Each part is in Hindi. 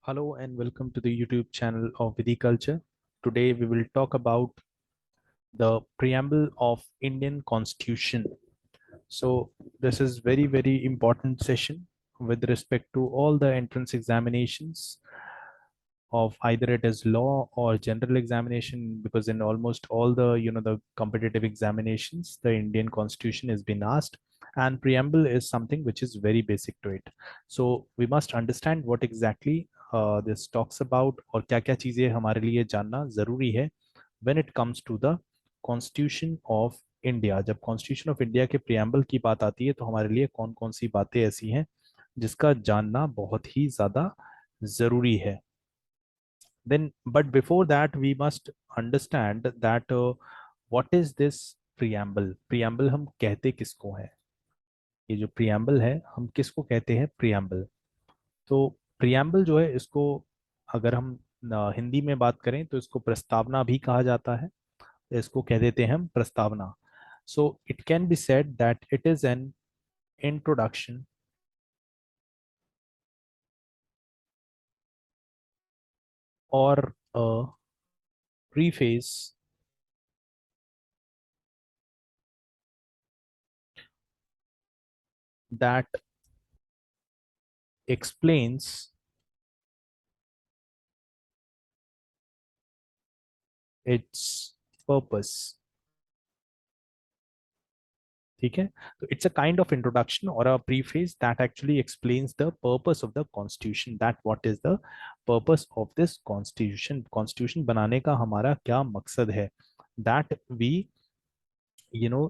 Hello and welcome to the YouTube channel of Vidiculture. Today we will talk about the preamble of Indian Constitution. So this is very important session with respect to all the entrance examinations of either it is law or general examination, because in almost all the the competitive examinations the Indian Constitution has been asked, and preamble is something which is very basic to it. So we must understand what exactly this talks about और क्या क्या चीजें हमारे लिए जानना जरूरी है when it comes to the Constitution of India. जब Constitution of India के preamble की बात आती है तो हमारे लिए कौन कौन सी बातें ऐसी हैं जिसका जानना बहुत ही ज्यादा जरूरी है. Then but before that we must understand that what is this preamble हम कहते किसको है. ये जो preamble है हम किसको कहते हैं preamble. तो preamble जो है इसको अगर हम हिंदी में बात करें तो इसको प्रस्तावना भी कहा जाता है. इसको कह देते हैं हम प्रस्तावना. So it can be said that it is an introduction or a preface that explains its purpose. ठीक है. तो it's a kind of introduction और a preface that actually explains the purpose of the constitution, that what is the purpose of this constitution. Constitution बनाने का हमारा क्या मकसद है, that we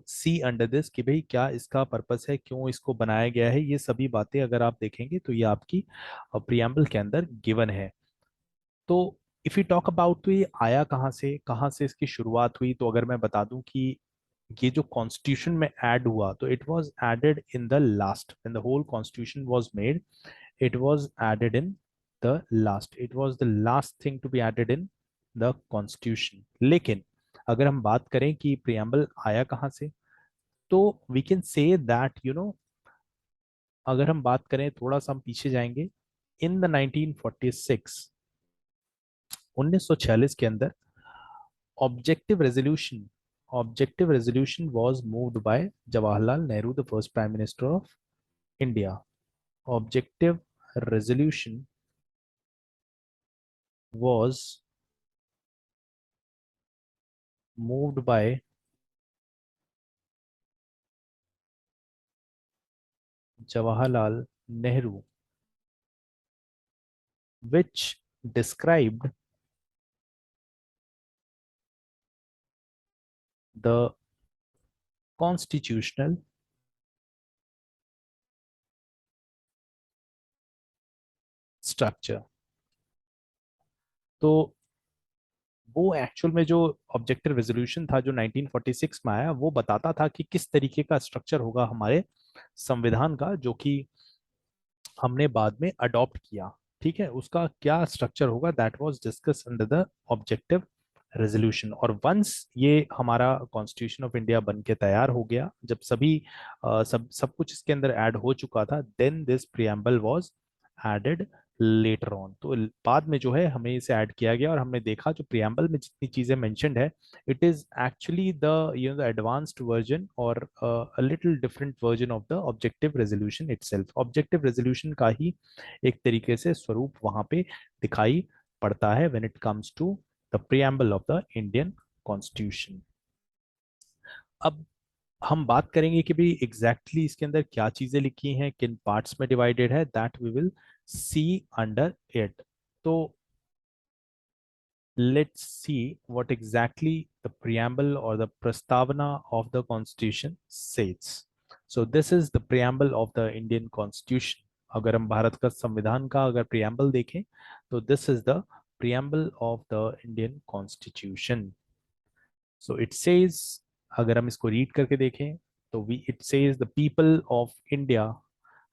see under this कि भाई क्या इसका पर्पस है, क्यों इसको बनाया गया है. ये सभी बातें अगर आप देखेंगे तो ये आपकी प्रियम्बल के अंदर गिवन है. तो इफ यू टॉक अबाउट तो ये आया कहाँ से इसकी शुरुआत हुई, तो अगर मैं बता दूं कि ये जो कॉन्स्टिट्यूशन में ऐड हुआ तो it was added in the last when the whole constitution was made. It was added in the last, it was the last thing to be added in the constitution. लेकिन अगर हम बात करें कि प्रियम्बल आया कहाँ से, तो वी कैन से दैट अगर हम बात करें थोड़ा सा हम पीछे जाएंगे इन द 1946, 1946 के अंदर objective resolution objective resolution was moved by Jawaharlal Nehru, the first prime minister of India. Objective resolution was moved by Jawaharlal Nehru, which described the constitutional structure. तो वो एक्चुअल में जो ऑब्जेक्टिव रेजोल्यूशन था जो 1946 में आया, वो बताता था कि किस तरीके का स्ट्रक्चर होगा हमारे संविधान का, जो कि हमने बाद में अडॉप्ट किया. ठीक है, उसका क्या स्ट्रक्चर होगा that was discuss under the objective resolution. और वंस ये हमारा कॉन्स्टिट्यूशन ऑफ इंडिया बन के तैयार हो गया, जब सभी सब कुछ इसके अंदर ऐड हो चुका था, then this preamble was added later on. तो बाद में जो है हमें इसे ऐड किया गया और हमने देखा जो प्रियम्बल में जितनी चीजें मेंशन्ड है, it is actually the the advanced version or a little different version of the objective resolution itself. Objective resolution का ही एक तरीके से स्वरूप वहां पे दिखाई पड़ता है when it comes to the preamble of the Indian Constitution. अब हम बात करेंगे कि भाई एग्जैक्टली इसके अंदर क्या चीजें लिखी हैं, किन पार्ट्स में डिवाइडेड है, that we will see under it. तो let's see what exactly the preamble or the prastavana of the constitution says. So this is the preamble of the Indian Constitution. अगर हम भारत का संविधान का अगर preamble देखें तो this is the preamble of the Indian Constitution. So it says, अगर हम इसको read करके देखें तो it says the people of India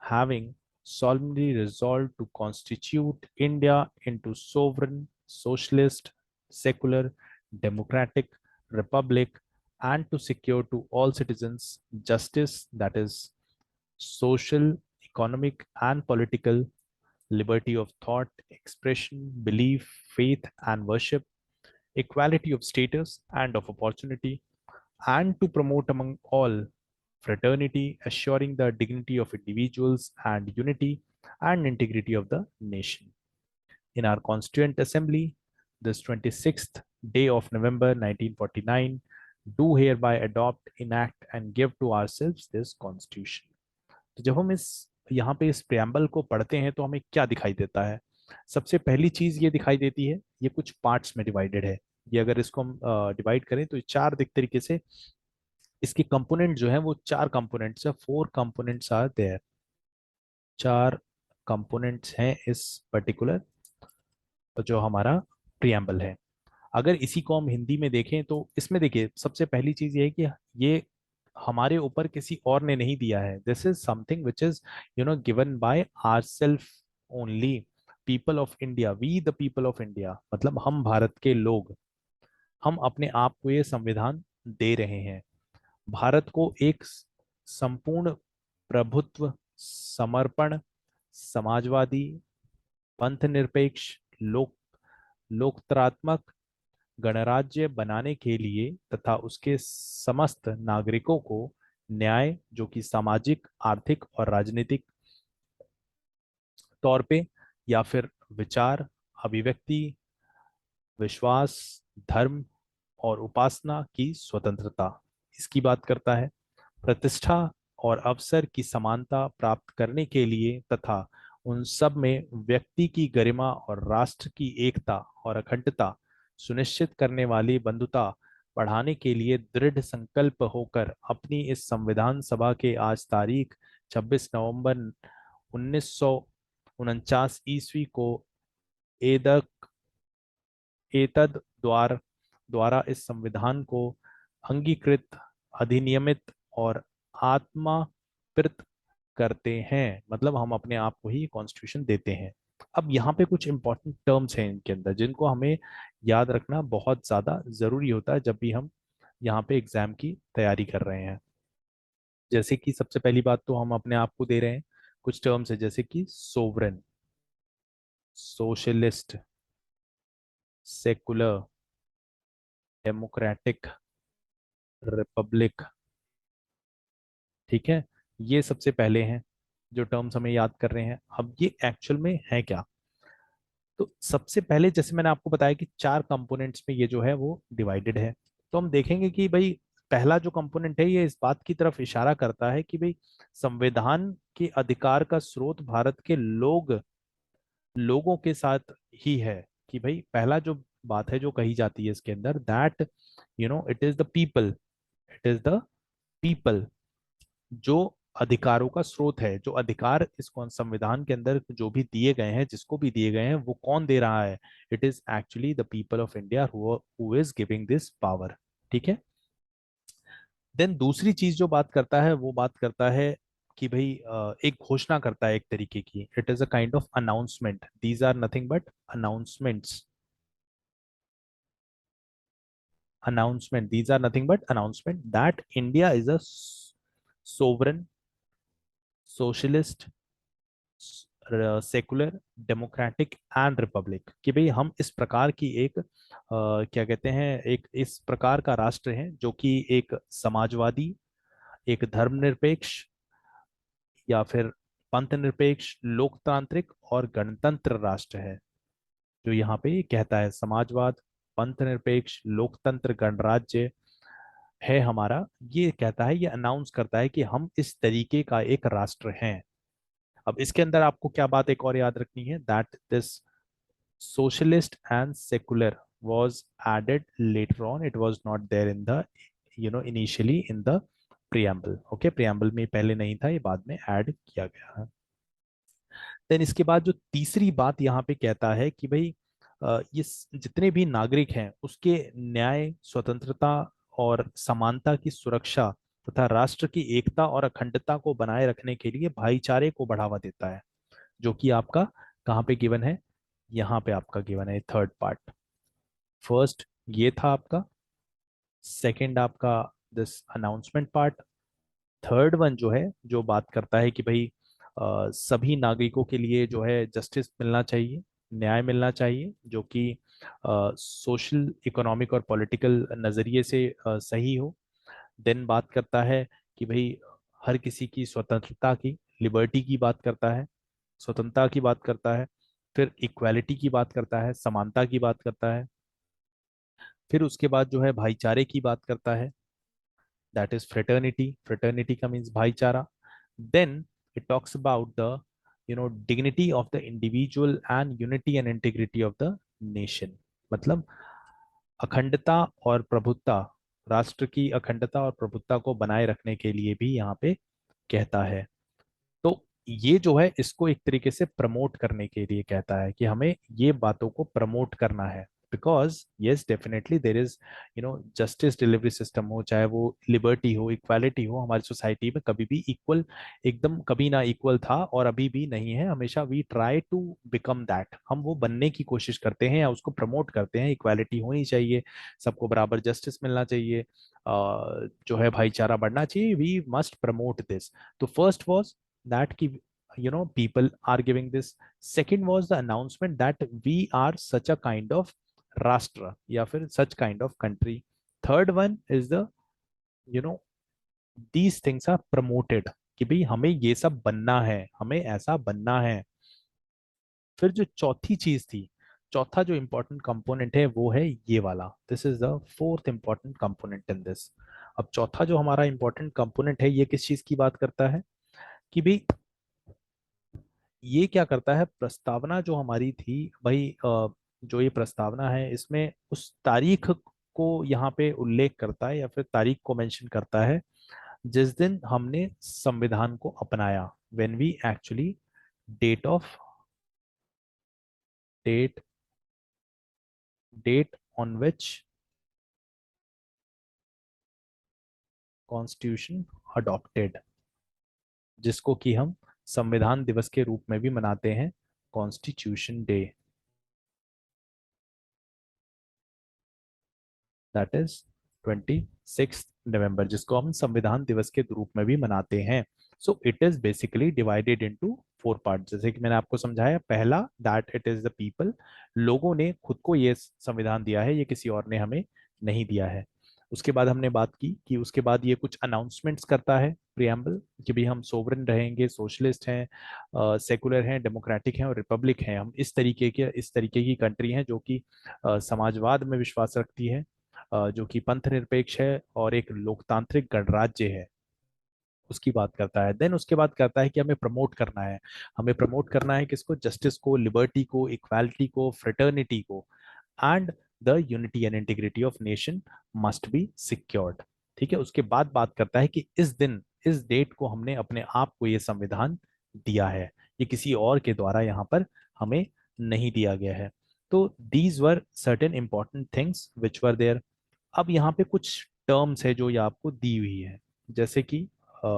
having solemnly resolved to constitute India into sovereign, socialist, secular, democratic republic, and to secure to all citizens justice, that is social, economic, and political liberty of thought, expression, belief, faith, and worship, equality of status and of opportunity, and to promote among all fraternity, assuring the dignity of individuals and unity and integrity of the nation. In our Constituent Assembly, this 26th day of November 1949, do hereby adopt, enact, and give to ourselves this Constitution. तो जब हम इस यहाँ पे इस प्रियम्बल को पढ़ते हैं तो हमें क्या दिखाई देता है? सबसे पहली चीज ये दिखाई देती है, ये कुछ पार्ट्स में डिवाइडेड है। ये अगर इसको हम डिवाइड करें तो चार दिख तरीके से इसके कंपोनेंट जो है वो चार कंपोनेंट्स है, फोर कंपोनेंट्स आर देयर। चार कंपोनेंट्स हैं इस पर्टिकुलर जो हमारा प्रियम्बल है। अगर इसी को हम हिंदी में देखें तो इसमें देखिए सबसे पहली चीज ये है कि ये हमारे ऊपर किसी और ने नहीं दिया है। This is something which is given by our self only, people of India, we the people of India, मतलब हम भारत के लोग, हम अपने आप को ये संविधान दे रहे हैं। भारत को एक संपूर्ण प्रभुत्व, समर्पण, समाजवादी, पंथ निरपेक्ष, लोकतंत्रात्मक गणराज्य बनाने के लिए तथा उसके समस्त नागरिकों को न्याय, जो कि सामाजिक, आर्थिक और राजनीतिक तौर पे या फिर विचार, अभिव्यक्ति, विश्वास, धर्म और उपासना की स्वतंत्रता, इसकी बात करता है। प्रतिष्ठा और अवसर की समानता प्राप्त करने के लिए तथा उन सब में व्यक्ति की गरिमा और राष्ट्र की एकता और अखंडता सुनिश्चित करने वाली बंधुता बढ़ाने के लिए दृढ़ संकल्प होकर अपनी इस संविधान सभा के आज तारीख 26 नवंबर 1949 ईस्वी को एदक एतद द्वारा इस संविधान को अंगीकृत, अधिनियमित और आत्माकृत करते हैं। मतलब हम अपने आप को ही कॉन्स्टिट्यूशन देते हैं। अब यहाँ पे कुछ इंपॉर्टेंट टर्म्स हैं इनके अंदर जिनको हमें याद रखना बहुत ज्यादा जरूरी होता है जब भी हम यहाँ पे एग्जाम की तैयारी कर रहे हैं। जैसे कि सबसे पहली बात तो हम अपने आप को दे रहे हैं, कुछ टर्म्स है जैसे कि sovereign, socialist, secular, democratic, Republic. ठीक है, ये सबसे पहले हैं जो टर्म्स हमें याद कर रहे हैं। अब ये एक्चुअल में है क्या? तो सबसे पहले जैसे मैंने आपको बताया कि चार कंपोनेंट्स में ये जो है वो डिवाइडेड है। तो हम देखेंगे कि भाई पहला जो कंपोनेंट है ये इस बात की तरफ इशारा करता है कि भाई संविधान के अधिकार का स्रोत भारत के लोगों के साथ ही है। कि भाई पहला जो बात है जो कही जाती है इसके अंदर, that it is the people, it is the people जो अधिकारों का स्रोत है। जो अधिकार इस संविधान के अंदर जो भी दिए गए हैं, जिसको भी दिए गए हैं, वो कौन दे रहा है? It is actually the people of India who is giving this power. ठीक है। देन दूसरी चीज जो बात करता है वो बात करता है कि भाई एक घोषणा करता है एक तरीके की। It is a kind of announcement, these are nothing but announcements, announcement, these are nothing but announcement that India is a sovereign, socialist, secular, democratic and Republic. कि भाई हम इस प्रकार की एक क्या कहते हैं, एक इस प्रकार का राष्ट्र है जो कि एक समाजवादी, एक धर्मनिरपेक्ष या फिर पंथ निरपेक्ष, लोकतांत्रिक और गणतंत्र राष्ट्र है। जो यहाँ पे कहता है समाजवाद, पंथ निरपेक्ष, लोकतंत्र, गणराज्य है हमारा, ये कहता है, ये अनाउंस करता है कि हम इस तरीके का एक राष्ट्र हैं। अब इसके अंदर आपको क्या बात एक और याद रखनी है, that this socialist and secular was added later on, it was not there in the initially in the preamble। okay, preamble में पहले नहीं था, ये बाद में ऐड किया गया है। देन इसके बाद जो तीसरी बात यहाँ पे कहता है कि भाई ये जितने भी नागरिक हैं उसके न्याय, स्वतंत्रता और समानता की सुरक्षा तथा राष्ट्र की एकता और अखंडता को बनाए रखने के लिए भाईचारे को बढ़ावा देता है। जो कि आपका कहाँ पे गिवन है? यहाँ पे आपका गिवन है थर्ड पार्ट। फर्स्ट ये था आपका, सेकंड आपका this announcement part, third one जो है जो बात करता है कि भाई सभी नागरिकों के लिए जो है जस्टिस मिलना चाहिए, न्याय मिलना चाहिए, जो कि सोशल, इकोनॉमिक और पॉलिटिकल नज़रिए से सही हो। देन बात करता है कि भाई हर किसी की स्वतंत्रता की, लिबर्टी की बात करता है, स्वतंत्रता की बात करता है। फिर इक्वालिटी की बात करता है, समानता की बात करता है। फिर उसके बाद जो है भाईचारे की बात करता है, दैट इज फ्रेटर्निटी। फ्रेटर्निटी का मीन्स भाईचारा। Then it talks about the dignity of the individual and unity and integrity of the nation. मतलब अखंडता और प्रभुत्ता, राष्ट्र की अखंडता और प्रभुत्ता को बनाए रखने के लिए भी यहाँ पे कहता है। तो ये जो है इसको एक तरीके से प्रमोट करने के लिए कहता है कि हमें ये बातों को प्रमोट करना है। Because yes definitely there is justice delivery system हो, चाहे वो लिबर्टी हो, इक्वालिटी हो, हमारी सोसाइटी में कभी भी इक्वल, एकदम कभी ना इक्वल था और अभी भी नहीं है। हमेशा we try to become that, हम वो बनने की कोशिश करते हैं या उसको प्रमोट करते हैं। इक्वालिटी होनी चाहिए, सबको बराबर जस्टिस मिलना चाहिए, जो है भाईचारा बढ़ना चाहिए। We must promote this. तो first was that ki, people are giving this. Second was the announcement that we are such a kind of rashtra या फिर such kind of country. Third one is the, you know these things are promoted कि भाई हमें ये सब बनना है, हमें ऐसा बनना है। फिर जो चौथी चीज थी, चौथा जो इंपॉर्टेंट कंपोनेंट है वो है ये वाला। This is the fourth important component in this. अब चौथा जो हमारा इंपॉर्टेंट कंपोनेंट है ये किस चीज की बात करता है कि भाई ये क्या करता है, प्रस्तावना जो हमारी थी भाई, जो ये प्रस्तावना है इसमें उस तारीख को यहाँ पे उल्लेख करता है या फिर तारीख को मेंशन करता है जिस दिन हमने संविधान को अपनाया। When we actually date of date date on which constitution adopted, जिसको कि हम संविधान दिवस के रूप में भी मनाते हैं, कॉन्स्टिट्यूशन डे, दैट इज 26 नवंबर, जिसको हम संविधान दिवस के रूप में भी मनाते हैं। So it is basically divided into four part. जैसे कि मैंने आपको समझाया, पहला that it is the people, लोगों ने खुद को ये संविधान दिया है, ये किसी और ने हमें नहीं दिया है। उसके बाद हमने बात की कि उसके बाद ये कुछ अनाउंसमेंट्स करता है, प्रियम्बल, कि भाई हम सोवरेन रहेंगे, सोशलिस्ट हैं, सेकुलर हैं, डेमोक्रेटिक हैं और रिपब्लिक हैं। हम इस तरीके की कंट्री हैं जो कि समाजवाद में विश्वास रखती है, जो कि पंथ निरपेक्ष है और एक लोकतांत्रिक गणराज्य है, उसकी बात करता है। देन उसके बाद कहता है कि हमें प्रमोट करना है। हमें प्रमोट करना है किसको? जस्टिस को, लिबर्टी को, इक्वालिटी को, फ्रेटर्निटी को, and the unity and integrity of nation must be secured. ठीक है, उसके बाद बात करता है कि इस दिन, इस डेट को हमने अपने आप को ये संविधान दिया है, ये किसी और के द्वारा यहाँ पर हमें नहीं दिया गया है। तो these were certain important things which were there. अब यहाँ पे कुछ टर्म्स है जो ये आपको दी हुई है, जैसे कि अ,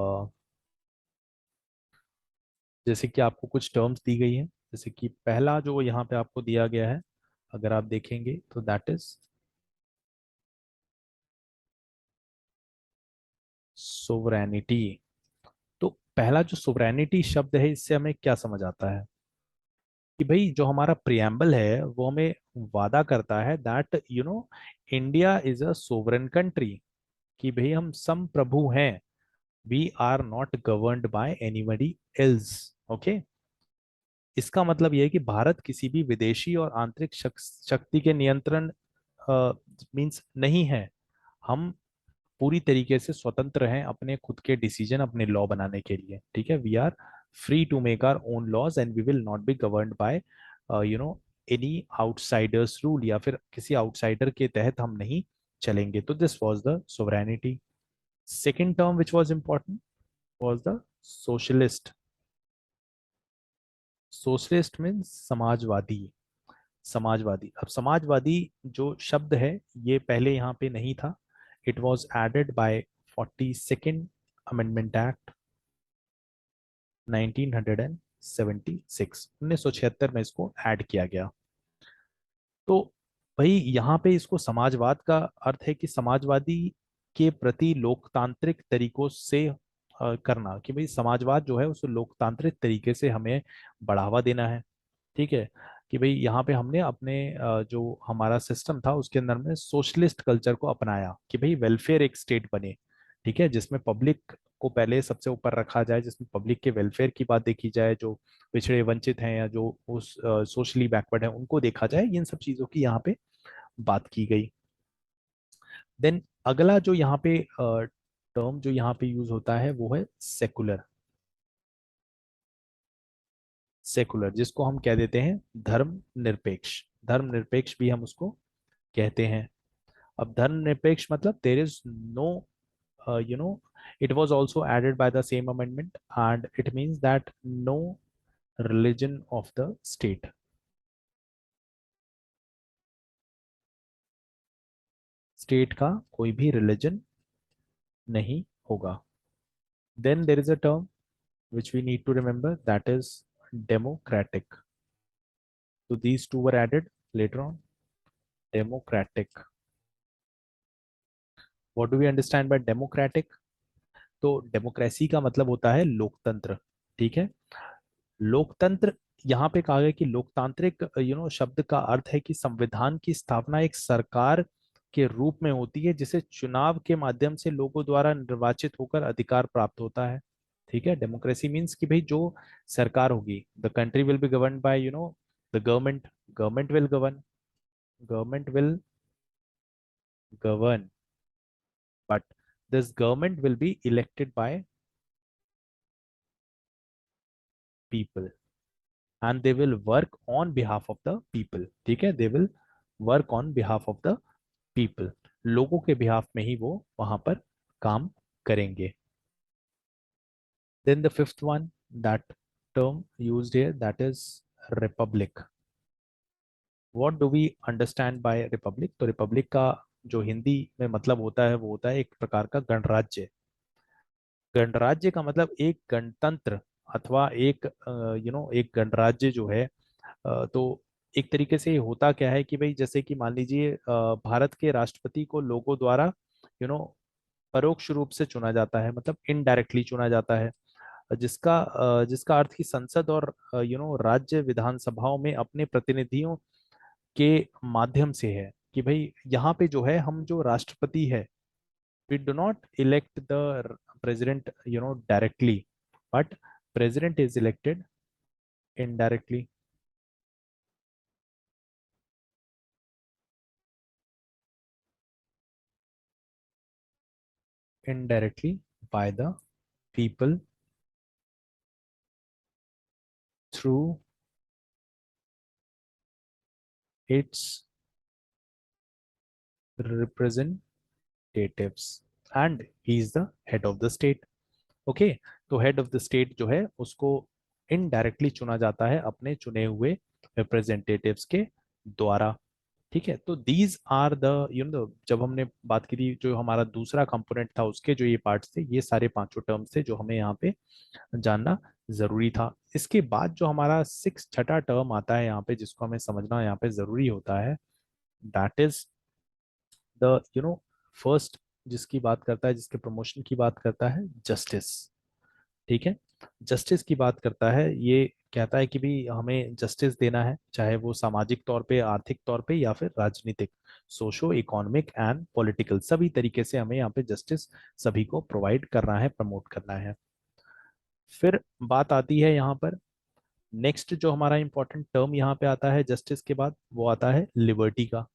जैसे कि आपको कुछ टर्म्स दी गई हैं। जैसे कि पहला जो यहाँ पे आपको दिया गया है, अगर आप देखेंगे तो दैट इज सोवरेनिटी। तो पहला जो सोवरेनिटी शब्द है, इससे हमें क्या समझ आता है कि भाई जो हमारा प्रियम्बल है वो हमें वादा करता है that India is a sovereign country, कि भाई हम संप्रभु हैं, we are not governed by anybody else. Okay, इसका मतलब यह है कि भारत किसी भी विदेशी और आंतरिक शक्ति के नियंत्रण मींस नहीं है। हम पूरी तरीके से स्वतंत्र हैं अपने खुद के डिसीजन, अपने लॉ बनाने के लिए। ठीक है, we are free to make our own laws and we will not be governed by any outsiders rule, या फिर किसी आउटसाइडर के तहत हम नहीं चलेंगे। तो this was the sovereignty. Second term which was important was the socialist. Socialist means Samajwadi. Samajwadi, अब समाजवादी जो शब्द है ये पहले यहाँ पे नहीं था। It was added by 42nd amendment act 1976, 1976 में इसको ऐड किया गया। तो भाई यहाँ पे इसको समाजवाद का अर्थ है कि समाजवादी के प्रति लोकतांत्रिक तरीकों से करना कि भाई समाजवाद जो है उसे लोकतांत्रिक तरीके से हमें बढ़ावा देना है। ठीक है, कि भाई यहाँ पे हमने अपने जो हमारा सिस्टम था उसके अंदर में सोशलिस्ट कल्चर को अपनाया कि भाई वेलफेयर एक स्टेट बने। ठीक है, जिसमें पब्लिक को पहले सबसे ऊपर रखा जाए, जिसमें पब्लिक के वेलफेयर की बात देखी जाए, जो पिछड़े वंचित हैं या जो उस सोशली बैकवर्ड है उनको देखा जाए, इन सब चीजों की यहाँ पे बात की गई। देन अगला जो यहाँ पे टर्म जो यहाँ पे यूज होता है वो है सेकुलर। सेकुलर जिसको हम कह देते हैं धर्म निरपेक्ष। धर्म निरपेक्ष भी हम उसको कहते हैं। अब धर्मनिरपेक्ष मतलब there is no you know it was also added by the same amendment, and it means that no religion of the state। State का कोई भी रिलीजन नहीं होगा। then there is a term which we need to remember, that is democratic। so these two were added later on। democratic, what do we understand by democratic? तो डेमोक्रेसी का मतलब होता है लोकतंत्र। ठीक है, लोकतंत्र, यहाँ पे कहा गया कि लोकतांत्रिक शब्द का अर्थ है कि संविधान की स्थापना एक सरकार के रूप में होती है जिसे चुनाव के माध्यम से लोगों द्वारा निर्वाचित होकर अधिकार प्राप्त होता है। ठीक है, डेमोक्रेसी मीन्स कि भाई जो सरकार होगी, the country will be govern by the government. Government will govern, government will govern, but this government will be elected by people and they will work on behalf of the people। ठीक है, they will work on behalf of the people। लोगों के behalf में ही वो वहां पर काम करेंगे। then the fifth one, that term used here, that is republic। what do we understand by republic? तो रिपब्लिक का जो हिंदी में मतलब होता है वो होता है एक प्रकार का गणराज्य। गणराज्य का मतलब एक गणतंत्र अथवा एक एक गणराज्य जो है। तो एक तरीके से होता क्या है कि भाई जैसे कि मान लीजिए भारत के राष्ट्रपति को लोगों द्वारा यू नो परोक्ष रूप से चुना जाता है, मतलब इनडायरेक्टली चुना जाता है, जिसका अर्थ कि संसद और राज्य विधानसभाओं में अपने प्रतिनिधियों के माध्यम से है। कि भाई यहाँ पे जो है हम जो राष्ट्रपति है, we do not elect the president directly, but president is elected indirectly। indirectly by the people through its representatives, and he is the head of the state। Okay, तो हेड ऑफ द स्टेट जो है उसको इनडायरेक्टली चुना जाता है अपने चुने हुए रिप्रेजेंटेटिव्स के द्वारा। ठीक है, तो दीज आर द जब हमने बात की थी जो हमारा दूसरा कंपोनेंट था उसके जो ये पार्ट्स थे, ये सारे पांचों टर्म्स थे जो हमें यहाँ पे जानना जरूरी था। इसके बाद जो हमारा छठा टर्म आता है यहाँ पे जिसको हमें समझना यहाँ पे जरूरी होता है, दैट इज द फर्स्ट, जिसकी बात करता है, जिसके प्रमोशन की बात करता है, जस्टिस। ठीक है, जस्टिस की बात करता है, ये कहता है कि भी हमें जस्टिस देना है, चाहे वो सामाजिक तौर पे, आर्थिक तौर पे, या फिर राजनीतिक, सोशो इकोनॉमिक एंड पॉलिटिकल, सभी तरीके से हमें यहाँ पे जस्टिस सभी को प्रोवाइड करना है, प्रमोट करना है। फिर बात आती है यहाँ पर, नेक्स्ट जो हमारा इंपॉर्टेंट टर्म यहाँ पे आता है जस्टिस के बाद, वो आता है लिबर्टी का।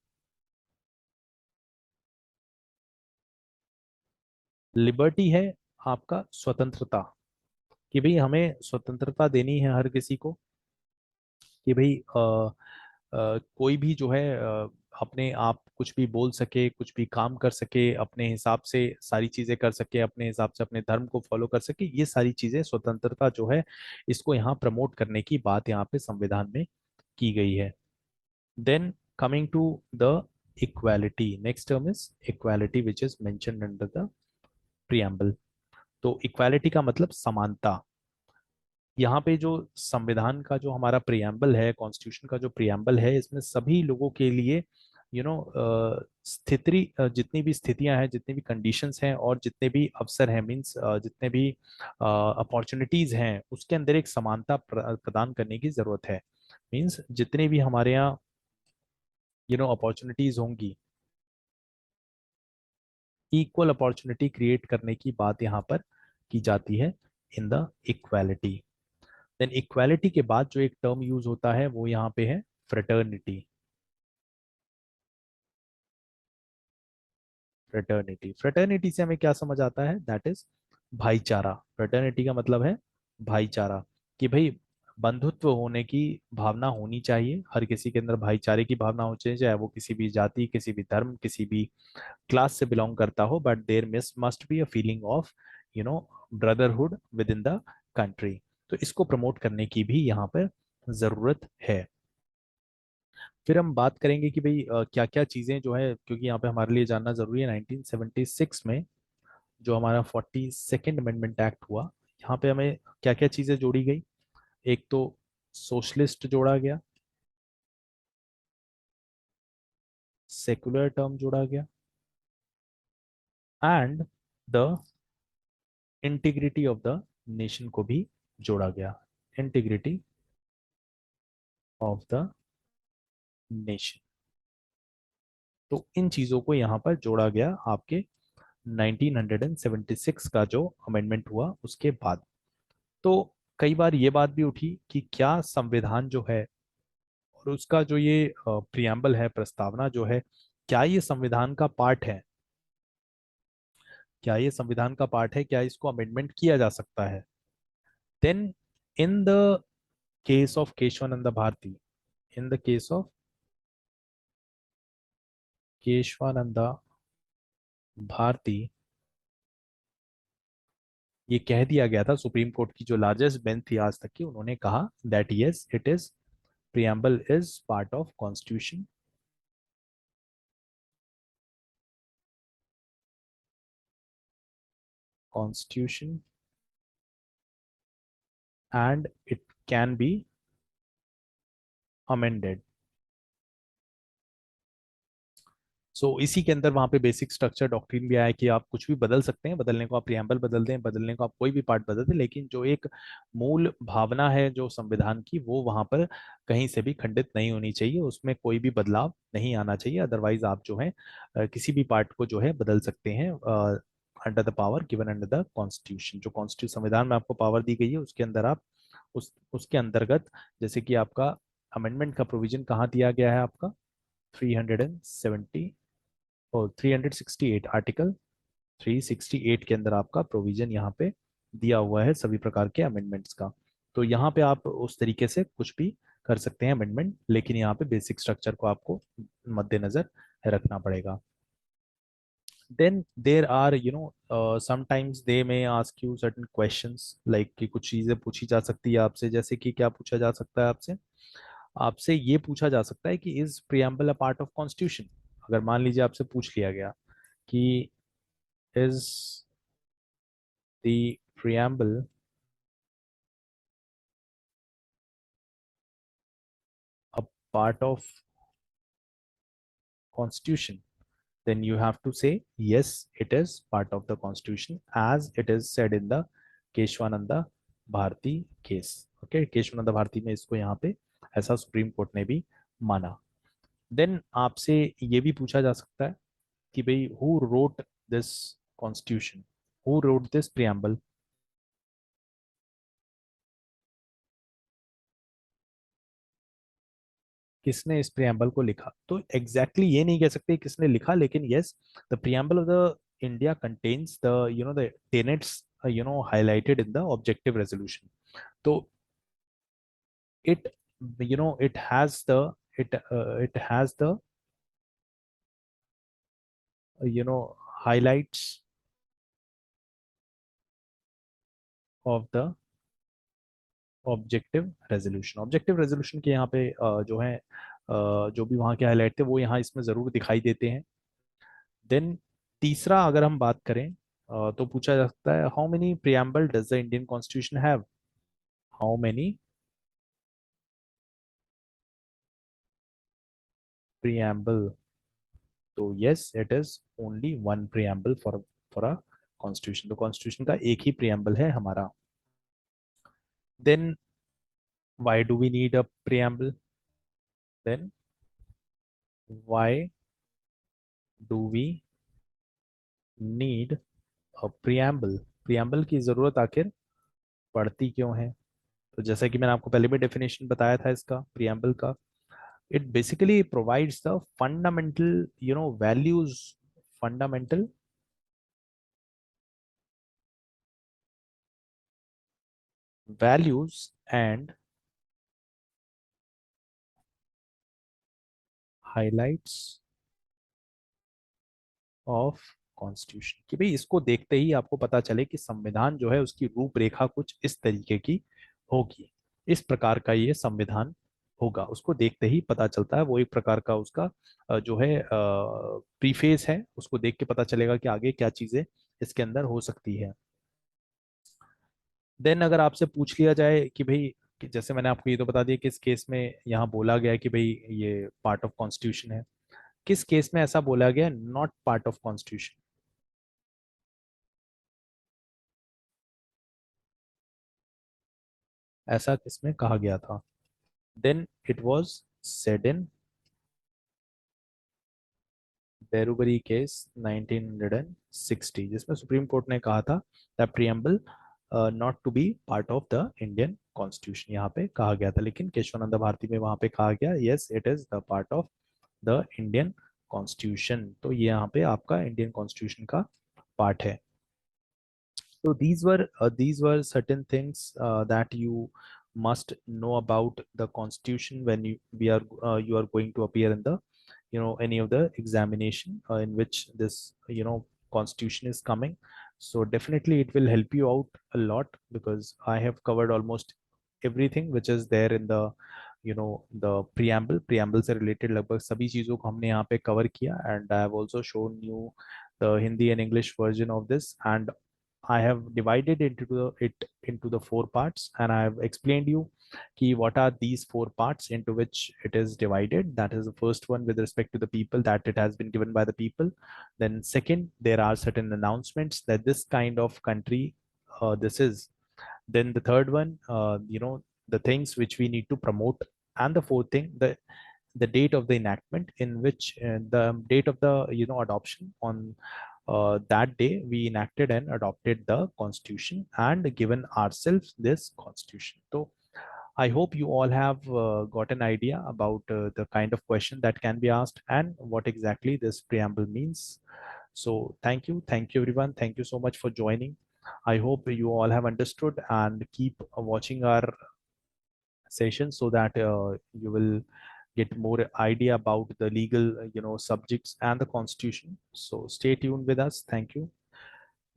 लिबर्टी है आपका स्वतंत्रता, कि भाई हमें स्वतंत्रता देनी है हर किसी को, कि भाई कोई भी जो है अपने आप कुछ भी बोल सके, कुछ भी काम कर सके, अपने हिसाब से सारी चीजें कर सके, अपने हिसाब से अपने धर्म को फॉलो कर सके, ये सारी चीजें स्वतंत्रता जो है इसको यहाँ प्रमोट करने की बात यहाँ पे संविधान में की गई है। Then coming to the equality, next term is equality which is mentioned under the preamble. तो इक्वालिटी का मतलब समानता। यहाँ पे जो संविधान का जो हमारा प्रियम्बल है, कॉन्स्टिट्यूशन का जो प्रियम्बल है, इसमें सभी लोगों के लिए स्थिति, जितनी भी स्थितियां हैं, जितनी भी कंडीशंस हैं और जितने भी अवसर हैं, मीन्स जितने भी अपॉर्चुनिटीज हैं, उसके अंदर एक समानता प्रदान करने की जरूरत है। मीन्स जितने भी हमारे यहाँ अपॉर्चुनिटीज होंगी, इक्वल अपॉर्चुनिटी क्रिएट करने की बात यहाँ पर की जाती है in the equality. Then equality के बाद जो एक टर्म यूज होता है वो यहाँ पे है फ्रेटर्निटी। फ्रेटर्निटी, फ्रेटर्निटी से हमें क्या समझ आता है? दैट इज भाईचारा। फ्रेटर्निटी का मतलब है भाईचारा, कि भाई बंधुत्व होने की भावना होनी चाहिए, हर किसी के अंदर भाईचारे की भावना होनी चाहिए, चाहे वो किसी भी जाति, किसी भी धर्म, किसी भी क्लास से बिलोंग करता हो, but there must be a feeling of you know brotherhood within the country. तो इसको प्रमोट करने की भी यहाँ पर जरूरत है। फिर हम बात करेंगे कि भाई क्या क्या चीजें जो है, क्योंकि यहाँ पे हमारे लिए जानना जरूरी है। 1976 में जो हमारा 42nd अमेंडमेंट एक्ट हुआ, यहाँ पे हमें क्या क्या चीजें जोड़ी गई? एक तो सोशलिस्ट जोड़ा गया, सेकुलर टर्म जोड़ा गया, and the integrity of the nation को भी जोड़ा गया। Integrity of the nation. तो इन चीजों को यहाँ पर जोड़ा गया आपके 1976 का जो अमेंडमेंट हुआ उसके बाद। तो कई बार ये बात भी उठी कि क्या संविधान जो है और उसका जो ये प्रियम्बल है, प्रस्तावना जो है, क्या ये संविधान का पार्ट है? क्या ये संविधान का पार्ट है? क्या इसको अमेंडमेंट किया जा सकता है? Then in the case of Kesavananda Bharati, in the case of Kesavananda Bharati, ये कह दिया गया था, सुप्रीम कोर्ट की जो लार्जेस्ट बेंच थी आज तक की, उन्होंने कहा that yes it is preamble is part of constitution. Constitution and it can be amended. So इसी के अंदर वहां पे बेसिक स्ट्रक्चर डॉक्ट्रिन भी आया कि आप कुछ भी बदल सकते हैं, बदलने को आप प्रियम्बल बदल दें, बदलने को आप कोई भी पार्ट बदल दें, लेकिन जो एक मूल भावना है जो संविधान की, वो वहां पर कहीं से भी खंडित नहीं होनी चाहिए, उसमें कोई भी बदलाव नहीं आना चाहिए। अदरवाइज आप जो है किसी भी पार्ट को जो है बदल सकते हैं under the power given under the constitution. जो कॉन्स्टिट्यूशन संविधान में आपको पावर दी गई है उसके अंदर आप उसके अंतर्गत, जैसे कि आपका अमेंडमेंट का प्रोविजन कहाँ दिया गया है आपका 370 और 368, आर्टिकल 368 के अंदर आपका प्रोविजन यहाँ पे दिया हुआ है सभी प्रकार के अमेंडमेंट्स का। तो यहाँ पे आप उस तरीके से कुछ भी कर सकते हैं अमेंडमेंट, लेकिन यहाँ पे बेसिक स्ट्रक्चर को आपको मद्देनजर रखना पड़ेगा। Then there are sometimes they may ask you certain questions, like कि कुछ चीजें पूछी जा सकती है आपसे, जैसे कि क्या पूछा जा सकता है आपसे? आपसे ये पूछा जा सकता है कि is preamble a part of constitution. अगर मान लीजिए आपसे पूछ लिया गया कि is the preamble a part of constitution, then you have to say yes, it is part of the constitution as it is said in the Kesavananda Bharati case. Okay, Kesavananda Bharati में इसको यहाँ पे ऐसा सुप्रीम कोर्ट ने भी माना। देन आपसे ये भी पूछा जा सकता है कि भाई who wrote this constitution, who wrote this preamble, किसने इस प्रियम्बल को लिखा? तो एग्जैक्टली ये नहीं कह सकते किसने लिखा, लेकिन yes, the preamble of the India contains the the tenets highlighted in the objective resolution. तो it it has the it has the highlights of the objective resolution के यहाँ पे जो है जो भी वहाँ के हाईलाइट थे वो यहाँ इसमें जरूर दिखाई देते हैं। देन तीसरा अगर हम बात करें तो पूछा जा सकता है how many preamble does the Indian constitution have? How many preamble तो yes it is only one preamble for a constitution. तो कॉन्स्टिट्यूशन का एक ही प्रियम्बल है हमारा। Then why do we need a preamble? Then why do we need a preamble? Preamble की जरूरत आखिर पड़ती क्यों है? तो जैसा कि मैंने आपको पहले भी डेफिनेशन बताया था इसका प्रियम्बल का, it basically provides the fundamental values, fundamental values and highlights of constitution. कि भाई इसको देखते ही आपको पता चले कि संविधान जो है उसकी रूपरेखा कुछ इस तरीके की होगी, इस प्रकार का ये संविधान होगा। उसको देखते ही पता चलता है, वो एक प्रकार का उसका जो है प्रीफेस है, उसको देख के पता चलेगा कि आगे क्या चीजें इसके अंदर हो सकती है। देन अगर आपसे पूछ लिया जाए कि भाई, कि जैसे मैंने आपको ये तो बता दिया कि इस केस में यहाँ बोला गया है कि भाई ये पार्ट ऑफ कॉन्स्टिट्यूशन है, किस केस में ऐसा बोला गया नॉट पार्ट ऑफ कॉन्स्टिट्यूशन? ऐसा किसमें कहा गया था? Then it was said in Berubari case 1960, जिसमें सुप्रीम कोर्ट ने कहा था the preamble not to be part of the Indian constitution, यहाँ पे कहा गया था। लेकिन केशवानंद भारती में वहां पे कहा गया yes it is the part of the Indian constitution. तो ये यहाँ पे आपका इंडियन कॉन्स्टिट्यूशन का पार्ट है। So these were certain things that you must know about the constitution when you are going to appear in the any of the examination in which this constitution is coming. So definitely it will help you out a lot, because I have covered almost everything which is there in the the preamble से related लगभग सभी चीजों को हमने यहाँ पे cover किया, and I have also shown you the Hindi and English version of this, and I have divided it into the four parts, and I have explained you ki what are these four parts into which it is divided. That is the first one with respect to the people, that it has been given by the people. Then second, there are certain announcements that this kind of country this is. Then the third one, the things which we need to promote, and the fourth thing, the date of the enactment, in which the date of the adoption, on that day we enacted and adopted the constitution and given ourselves this constitution. So I hope you all have got an idea about the kind of question that can be asked and what exactly this preamble means. So thank you everyone, thank you so much for joining. I hope you all have understood, and keep watching our session so that you will get more idea about the legal subjects and the constitution. So stay tuned with us. Thank you.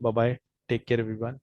Bye bye. Take care everyone.